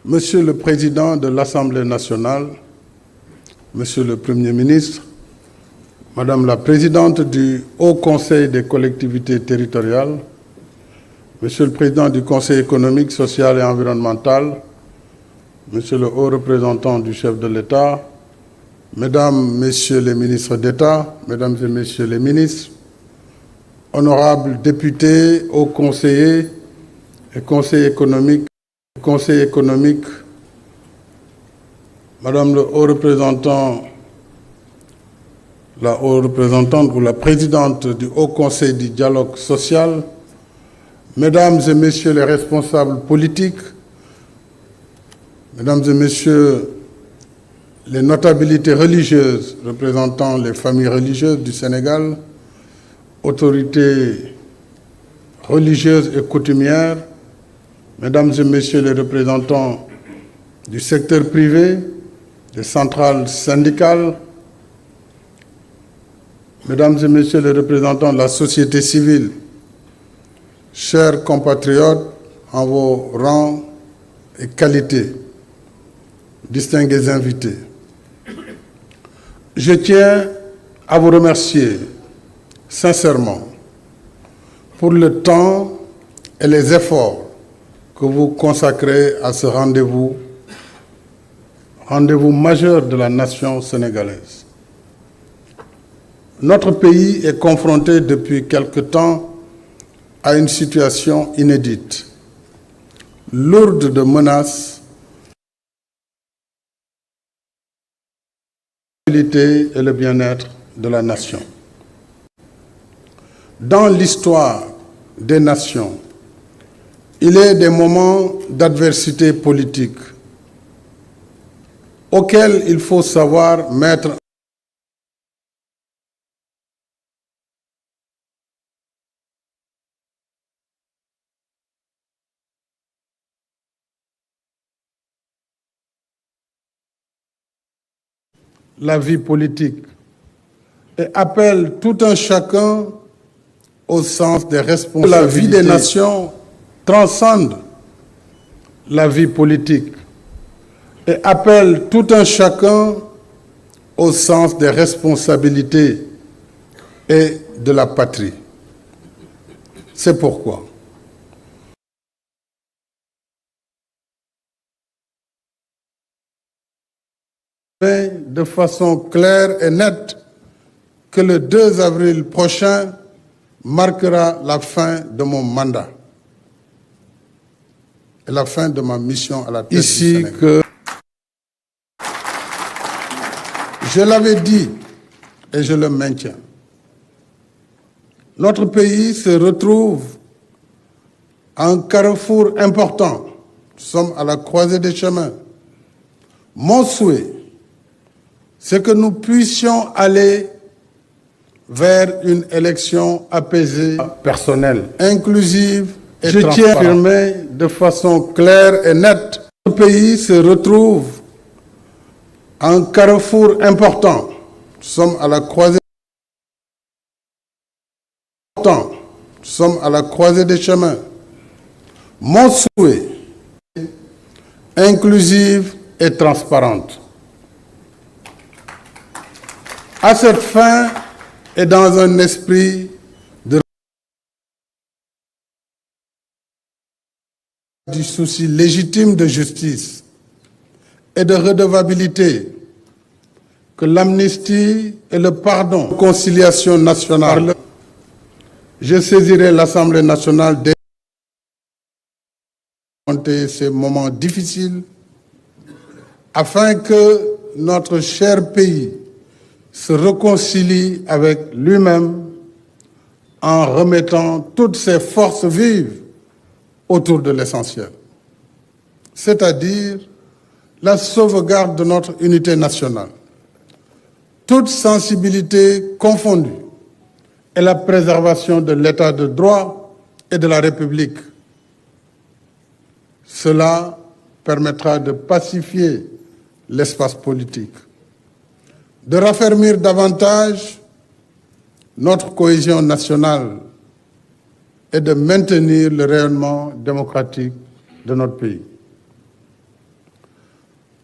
Monsieur le Président de l'Assemblée nationale, Monsieur le Premier ministre, Madame la Présidente du Haut Conseil des collectivités territoriales, Monsieur le Président du Conseil économique, social et environnemental, Monsieur le Haut représentant du chef de l'État, Mesdames, Messieurs les ministres d'État, Mesdames et Messieurs les ministres, honorables députés, hauts conseillers et conseillers économiques, Madame le haut représentant, la haute représentante ou la présidente du Haut Conseil du dialogue social, Mesdames et Messieurs les responsables politiques, Mesdames et Messieurs les notabilités religieuses représentant les familles religieuses du Sénégal, autorités religieuses et coutumières, Mesdames et Messieurs les représentants du secteur privé, des centrales syndicales, Mesdames et Messieurs les représentants de la société civile, chers compatriotes en vos rangs et qualités, distingués invités, je tiens à vous remercier sincèrement pour le temps et les efforts que vous consacrez à ce rendez-vous majeur de la nation sénégalaise. Notre pays est confronté depuis quelque temps à une situation inédite, lourde de menaces et le bien-être de la nation. Dans l'histoire des nations, il est des moments d'adversité politique auxquels il faut savoir mettre la vie politique et appelle tout un chacun au sens des responsabilités. La vie des nations transcende la vie politique et appelle tout un chacun au sens des responsabilités et de la patrie. C'est pourquoi de façon claire et nette que le 2 avril prochain marquera la fin de mon mandat et la fin de ma mission à la tête du Sénégal. Je l'avais dit et je le maintiens. Notre pays se retrouve à un carrefour important. Nous sommes à la croisée des chemins. Mon souhait, c'est que nous puissions aller vers une élection apaisée, personnelle, inclusive et transparente. Je tiens à affirmer de façon claire et nette que notre pays se retrouve à un carrefour important. Nous sommes à la croisée des chemins. Mon souhait, inclusive et transparente. À cette fin et dans un esprit du souci légitime de justice et de redevabilité, que l'amnistie et le pardon, conciliation nationale, je saisirai l'Assemblée nationale dès ces moments difficiles afin que notre cher pays se réconcilie avec lui-même en remettant toutes ses forces vives autour de l'essentiel, c'est-à-dire la sauvegarde de notre unité nationale, toute sensibilité confondue, et la préservation de l'état de droit et de la République. Cela permettra de pacifier l'espace politique, de raffermir davantage notre cohésion nationale et de maintenir le rayonnement démocratique de notre pays.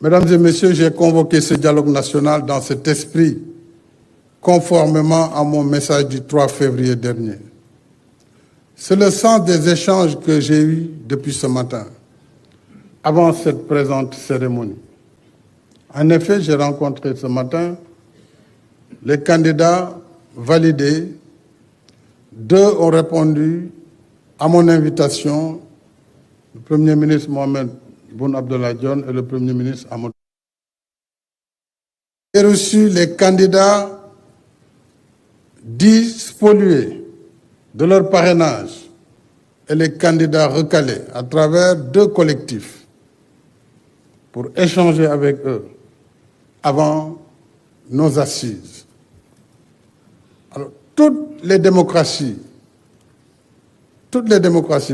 Mesdames et messieurs, j'ai convoqué ce dialogue national dans cet esprit, conformément à mon message du 3 février dernier. C'est le sens des échanges que j'ai eus depuis ce matin, avant cette présente cérémonie. En effet, j'ai rencontré ce matin les candidats validés. 2 ont répondu à mon invitation, le Premier ministre Mohamed Boun Abdallah Dionne et le Premier ministre Amadou. J'ai reçu les candidats dits spoliés de leur parrainage et les candidats recalés à travers 2 collectifs pour échanger avec eux avant nos assises. Alors, toutes les démocraties,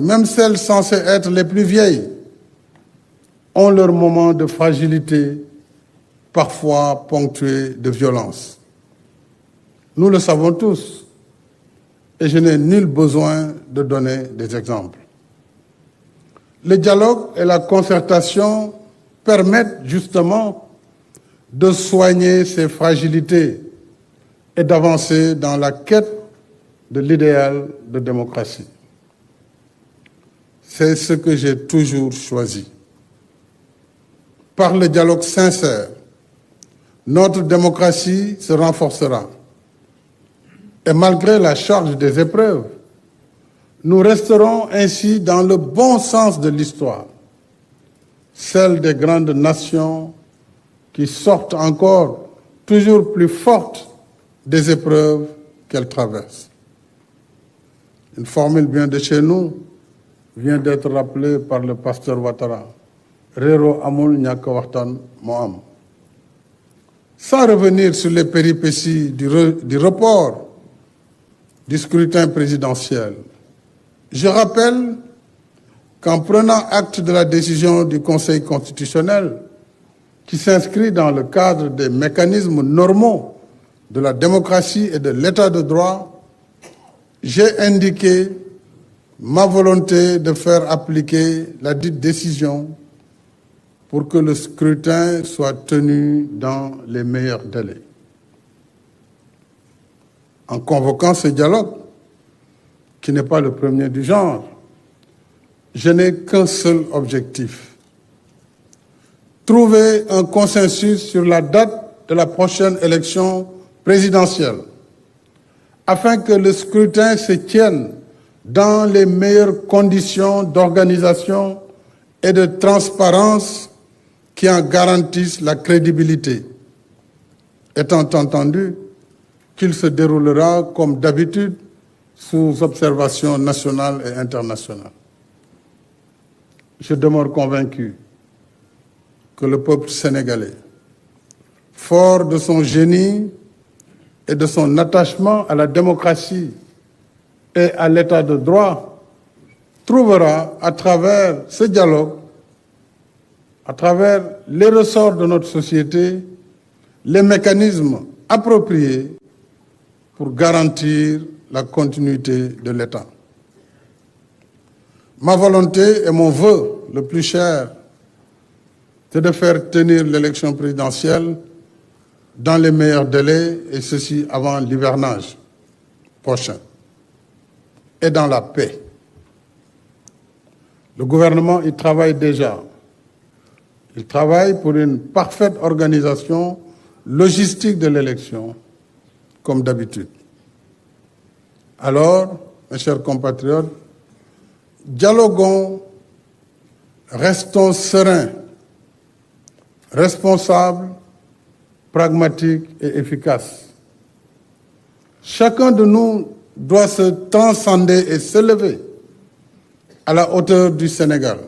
même celles censées être les plus vieilles, ont leurs moments de fragilité, parfois ponctués de violence. Nous le savons tous, et je n'ai nul besoin de donner des exemples. Le dialogue et la concertation permettent justement de soigner ces fragilités et d'avancer dans la quête de l'idéal de démocratie. C'est ce que j'ai toujours choisi. Par le dialogue sincère, notre démocratie se renforcera. Et malgré la charge des épreuves, nous resterons ainsi dans le bon sens de l'histoire, celle des grandes nations qui sortent encore toujours plus fortes des épreuves qu'elles traversent. Une formule bien de chez nous vient d'être rappelée par le pasteur Ouattara. Rero amul ñàkk waxtaan moo am. Sans revenir sur les péripéties du report du scrutin présidentiel, je rappelle qu'en prenant acte de la décision du Conseil constitutionnel qui s'inscrit dans le cadre des mécanismes normaux de la démocratie et de l'état de droit, j'ai indiqué ma volonté de faire appliquer la dite décision pour que le scrutin soit tenu dans les meilleurs délais. En convoquant ce dialogue, qui n'est pas le premier du genre, je n'ai qu'un seul objectif: trouver un consensus sur la date de la prochaine élection présidentielle, afin que le scrutin se tienne dans les meilleures conditions d'organisation et de transparence qui en garantissent la crédibilité, étant entendu qu'il se déroulera comme d'habitude sous observation nationale et internationale. Je demeure convaincu que le peuple sénégalais, fort de son génie et de son attachement à la démocratie et à l'état de droit, trouvera à travers ce dialogue, à travers les ressorts de notre société, les mécanismes appropriés pour garantir la continuité de l'État. Ma volonté et mon vœu le plus cher, c'est de faire tenir l'élection présidentielle dans les meilleurs délais, et ceci avant l'hivernage prochain, et dans la paix. Le gouvernement y travaille déjà. Il travaille pour une parfaite organisation logistique de l'élection, comme d'habitude. Alors, mes chers compatriotes, dialoguons, restons sereins, responsables, pragmatiques et efficaces. Chacun de nous doit se transcender et s'élever à la hauteur du Sénégal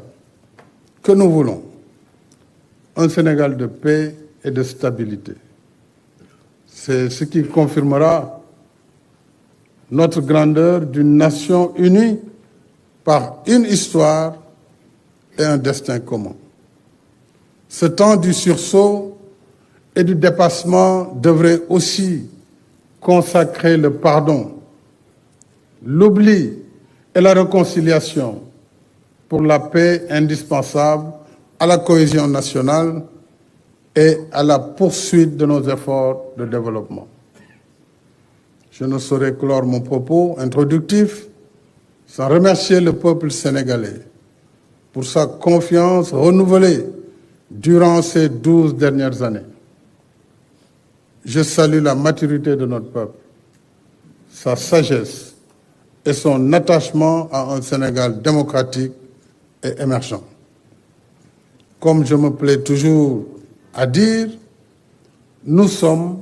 que nous voulons. Un Sénégal de paix et de stabilité. C'est ce qui confirmera notre grandeur d'une nation unie par une histoire et un destin commun. Ce temps du sursaut et du dépassement devrait aussi consacrer le pardon, l'oubli et la réconciliation pour la paix indispensable à la cohésion nationale et à la poursuite de nos efforts de développement. Je ne saurais clore mon propos introductif sans remercier le peuple sénégalais pour sa confiance renouvelée durant ces 12 dernières années. Je salue la maturité de notre peuple, sa sagesse et son attachement à un Sénégal démocratique et émergent. Comme je me plais toujours à dire, nous sommes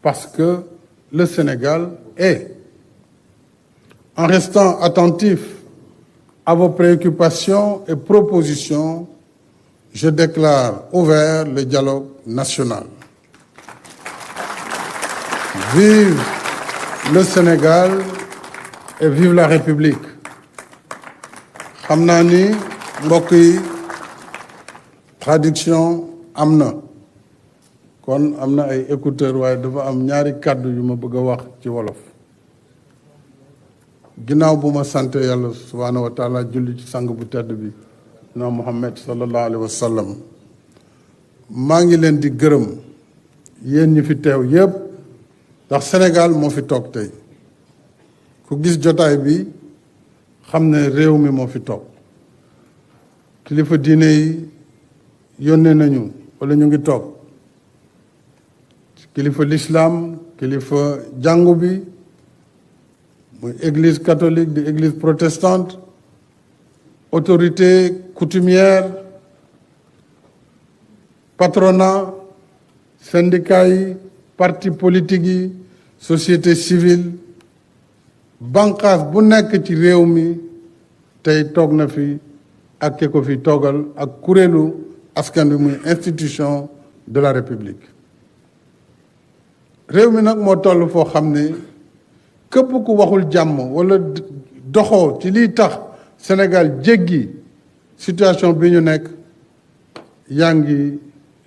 parce que le Sénégal est. En restant attentif à vos préoccupations et propositions, je déclare ouvert le dialogue national. Vive le Sénégal et vive la République. xam naa ni mbokk yi traduction am na kon am na ay écouteurs waaye dafa am ñaari kàddu yu ma bëgg a wax ci wolof. ginnaaw bu ma sant yàlla subhaanahu wa taala julli ci sang bu tedd bi na Muhammad sallallahu alayhi wa sallam maa ngi leen di gërëm yéen ñi fi teew yépp ndax Sénégal moo fi toog tey ku gis jotaay bi xam ne réew mi moo fi toog kilifa diine yi yónnee nañu wala ñu ngi toog kilifa l'islam kilifa jàngu bi muy église catholique di église protestante autorité coutumière patronat syndicat yi parti politique yi société civile banqaas bu nekk ci réew mi tey toog na fi ak ke ko fi toogal ak kuréelu askan bi muy institution de la République réew mi nag moo toll foo xam ne képp ku waxul jàmm wala doxoo ci liy tax Sénégal jéggi situation bi ñu nekk yaa ngi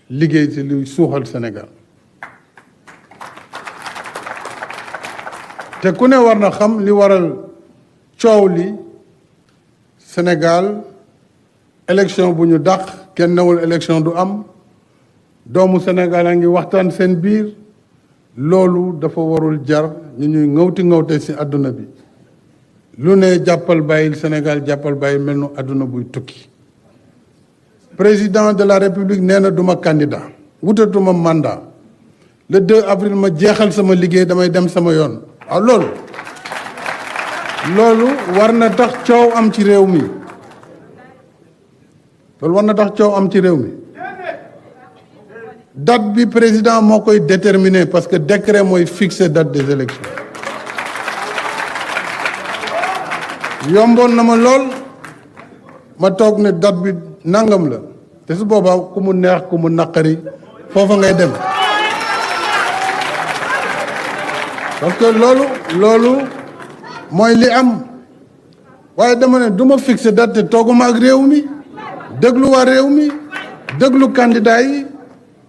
liggéey ci luy suuxal Sénégal te ku ne war na xam li waral coow li Sénégal élection bu ñu dàq kenn newul élection du am doomu Sénégal a ngi waxtaan seen biir loolu dafa warul jar ñu ñuy ŋawte ci àdduna bi lu ne jàppal bàyyil Sénégal jàppal bàyyil mel nu àdduna buy tukki président de la République nee na duma candidat wutatuma mandat le 2 avril ma jeexal sama liggéey damay dem sama yoon waaw loolu war na tax coow am ci réew mi loolu war na tax coow am ci réew mi date bi président moo koy déterminer parce que décret mooy fixer date des élections yomboon na ma lool ma toog ne date bi nangam la te su boobaa ku mu neex ku mu naqari foofa ngay dem parce que loolu mooy li am waaye dama ne du ma fixer date te tooguma ak réew mi déglu waa réew mi déglu candidat yi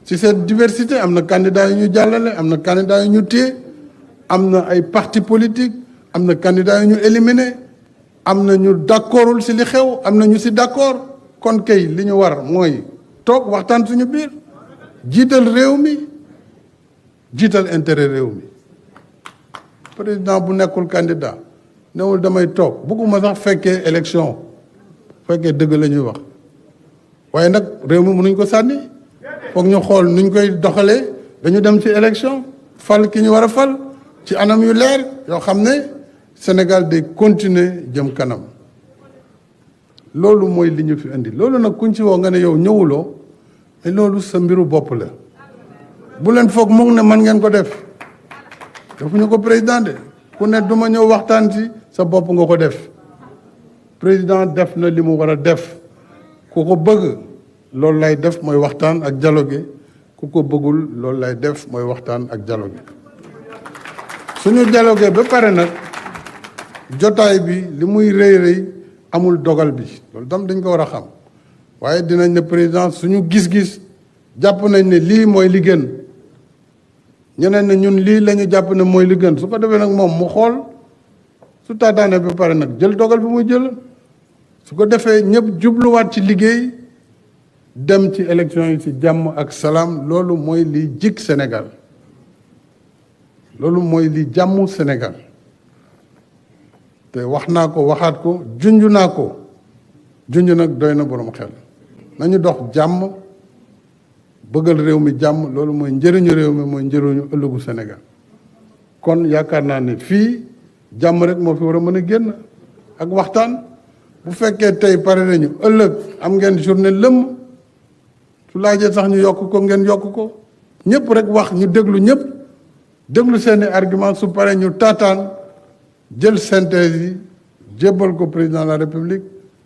ci cette diversité am na candidat yu ñu jàllale am na candidat yu ñu téye am na ay parti politique am na candidat yu ñu éliminé am na ñu d'accordul ci li xew am na ñu ci d'accord kon kay li ñu war mooy toog waxtaan suñu biir jiital réew mi jiital intérêt réew mi président bu nekkul candidat newul damay toog bëgguma sax fekkee élection fekkee dëgg la ñuy wax waaye nag réew mi mënuñ ko sànni foog ñu xool nuñ koy doxalee dañu dem ci élection fal ki ñu war a fal ci anam yu leer yoo xam ne Sénégal day continuer jëm kanam loolu mooy li ñu fi indi loolu nag kuñ ci woo nga ne yow ñëwuloo mais loolu sa mbiru bopp la bu leen foog mu ne man ngeen ko def defuñu ko président de ku ne duma ñëw waxtaan ci sa bopp nga ko def président def na li mu war a def ku ko bëgg loolu lay def mooy waxtaan ak dialogue ku ko bëggul loolu lay def mooy waxtaan ak dialogue suñu dialogue ba pare nag jotaay bi li muy rëy amul dogal bi loolu tam dañ ko war a xam waaye dinañ ne président suñu gis-gis jàpp nañ ne lii mooy li gën ñeneen ne ñun lii la ñu jàpp ne mooy li gën su ko defee nag moom mu xool su taataane ba pare nag jël dogal bi muy jël su ko defee ñëpp jubluwaat ci liggéey dem ci élection yi ci jàmm ak salaam loolu mooy li jik Sénégal loolu mooy li jàmmu Sénégal te wax naa ko waxaat ko junj naa ko junj nag doy na boroom xel nañu dox jàmm bëggal réew mi jàmm loolu mooy njëriñu réew mi mooy njëriñu ëllëgu Sénégal kon yaakaar naa ne fii jàmm rek moo fi war a mën a génn ak waxtaan bu fekkee tey pare nañu ëllëg am ngeen journée lëmm su laajee sax ñu yokk ko ngeen yokk ko ñëpp rek wax ñu déglu ñëpp déglu seeni argument su paree ñu taataan jël synthèse yi jébbal ko président de la république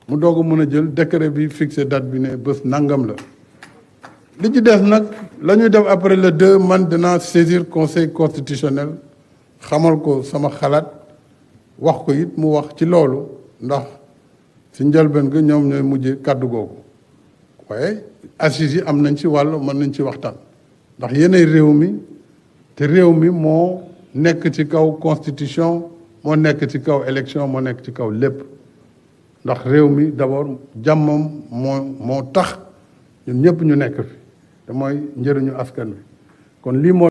mu doog a mën a jël décret bi fixé date bi ne bés nangam la li ci des nag la ñuy def après le 2 man dinaa saisir conseil constitutionnel xamal ko sama xalaat wax ko it mu wax ci loolu ndax si njëlbeen ga ñoom ñooy mujj kàddu googu waaye assises yi am nañ ci wàll mën nañ ci waxtaan ndax yéenay réew mi te réew mi moo nekk ci kaw constitution moo nekk ci kaw élection moo nekk ci kaw lépp ndax réew mi d'abord jàmmam moo tax ñun ñëpp ñu nekk fi te mooy njëriñu askan wi kon lii moo